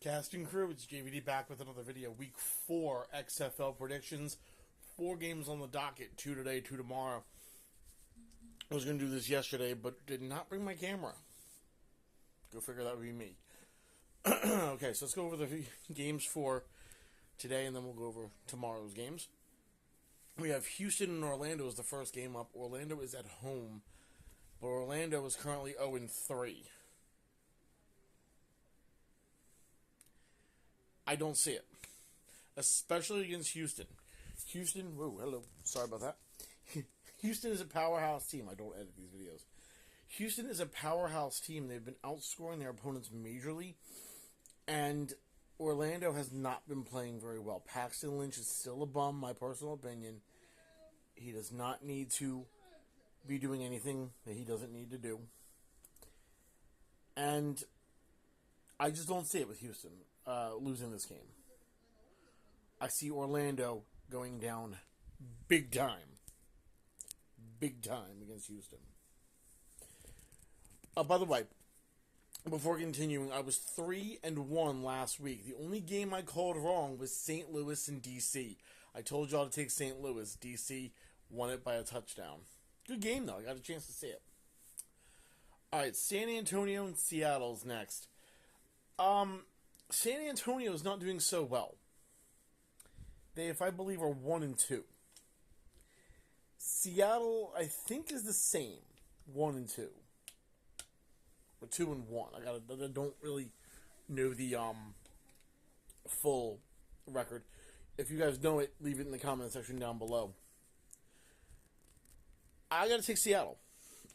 Casting crew, it's JVD back with another video. Week 4 XFL predictions. 4 games on the docket. 2 today, 2 tomorrow. I was going to do this yesterday, but did not bring my camera. Go figure, that would be me. Okay, so let's go over the games for today, and then we'll go over tomorrow's games. We have Houston and Orlando as the first game up. Orlando is at home, but Orlando is currently 0-3. I don't see it, especially against Houston. Houston, whoa, hello, sorry about that. Houston is a powerhouse team. I don't edit these videos. Houston is a powerhouse team. They've been outscoring their opponents majorly, and Orlando has not been playing very well. Paxton Lynch is still a bum, my personal opinion. He does not need to be doing anything that he doesn't need to do. And I just don't see it with Houston losing this game. I see Orlando going down big time. Big time against Houston. By the way, before continuing, I was 3-1 last week. The only game I called wrong was St. Louis and DC. I told y'all to take St. Louis. DC won it by a touchdown. Good game, though. I got a chance to see it. Alright, San Antonio and Seattle's next. San Antonio is not doing so well. They, if I believe, are 1-2. Seattle, I think, is the same, 1-2, or 2-1. I don't really know the full record. If you guys know it, leave it in the comment section down below. I gotta take Seattle.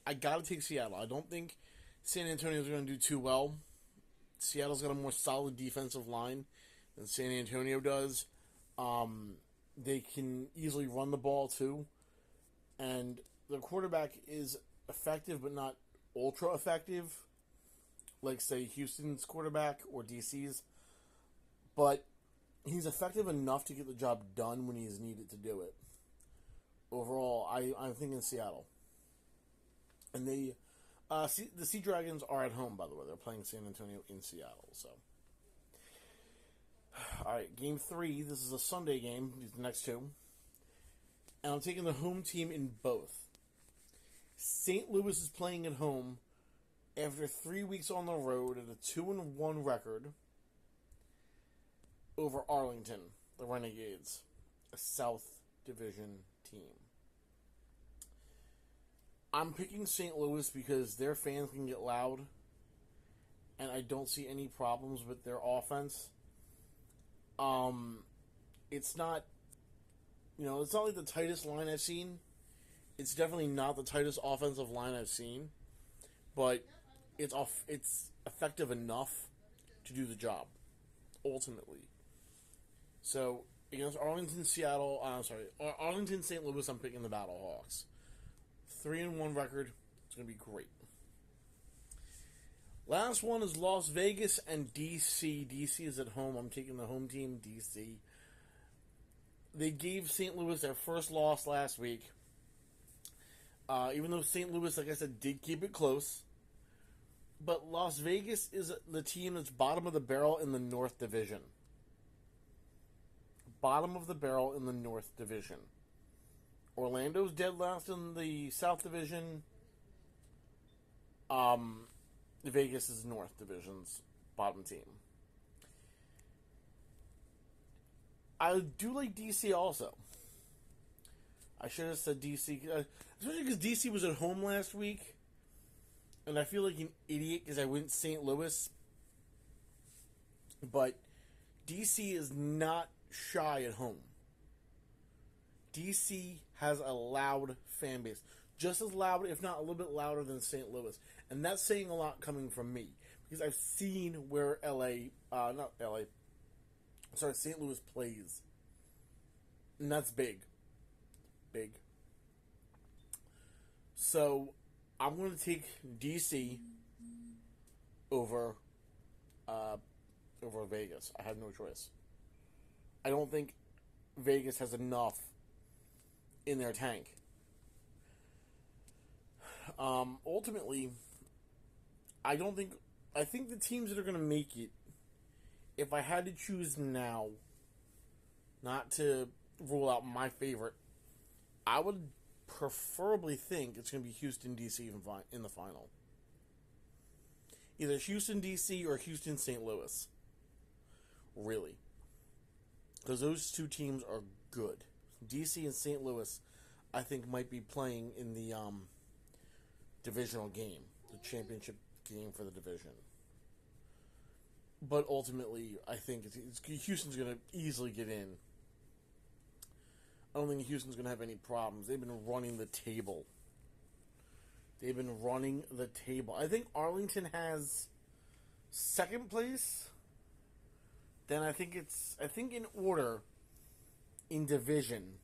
I don't think San Antonio is going to do too well. Seattle's got a more solid defensive line than San Antonio does. They can easily run the ball too. And the quarterback is effective, but not ultra effective, like, say, Houston's quarterback or DC's. But he's effective enough to get the job done when he's needed to do it. Overall, I'm thinking Seattle. And the Sea Dragons are at home, by the way. They're playing San Antonio in Seattle. So, all right, Game 3. This is a Sunday game. These next two. And I'm taking the home team in both. St. Louis is playing at home after 3 weeks on the road at a 2-1 record over Arlington, the Renegades, a South Division team. I'm picking St. Louis because their fans can get loud, and I don't see any problems with their offense. It's not, it's not like the tightest line I've seen. It's definitely not the tightest offensive line I've seen, but it's effective enough to do the job, ultimately. So, against Arlington, Arlington, St. Louis, I'm picking the Battlehawks. 3-1 record. It's going to be great. Last one is Las Vegas and DC. DC is at home. I'm taking the home team, DC. They gave St. Louis their first loss last week. Even though St. Louis, like I said, did keep it close. But Las Vegas is the team that's bottom of the barrel in the North Division. Bottom of the barrel in the North Division. Orlando's dead last in the South Division. Vegas is North Division's bottom team. I do like DC also. I should have said DC, especially because DC was at home last week, and I feel like an idiot because I went St. Louis. But DC is not shy at home. DC has a loud fan base. Just as loud, if not a little bit louder than St. Louis. And that's saying a lot coming from me. Because I've seen where St. Louis plays. And that's big. Big. So, I'm going to take DC over Vegas. I have no choice. I don't think Vegas has enough in their tank. Ultimately, I think the teams that are going to make it if I had to choose now, not to rule out my favorite, I would preferably think it's going to be Houston, DC in the final. Either Houston, DC, or Houston, St. Louis. Really. Because those two teams are good. DC and St. Louis, I think, might be playing in the divisional game, the championship game for the division. But ultimately, I think Houston's going to easily get in. I don't think Houston's going to have any problems. They've been running the table. I think Arlington has second place. Then I think in order, in division,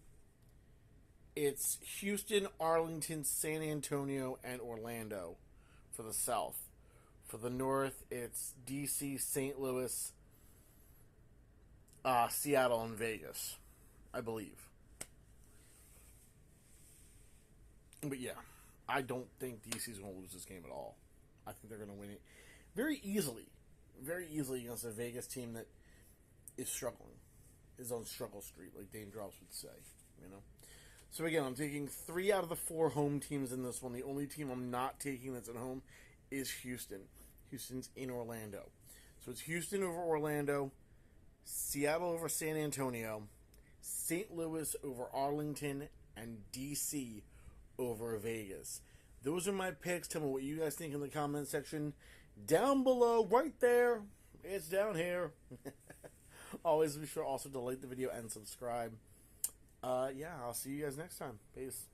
it's Houston, Arlington, San Antonio, and Orlando for the South. For the North, it's DC, St. Louis, Seattle, and Vegas, I believe. But yeah, I don't think DC's going to lose this game at all. I think they're going to win it very easily against a Vegas team that is struggling, is on struggle street, like Dane Drops would say, you know. So again, I'm taking 3 out of the 4 home teams in this one. The only team I'm not taking that's at home is Houston. Houston's in Orlando. So it's Houston over Orlando, Seattle over San Antonio, St. Louis over Arlington, and DC over Vegas. Those are my picks. Tell me what you guys think in the comment section down below, right there. It's down here. Always be sure also to like the video and subscribe. Yeah, I'll see you guys next time. Peace.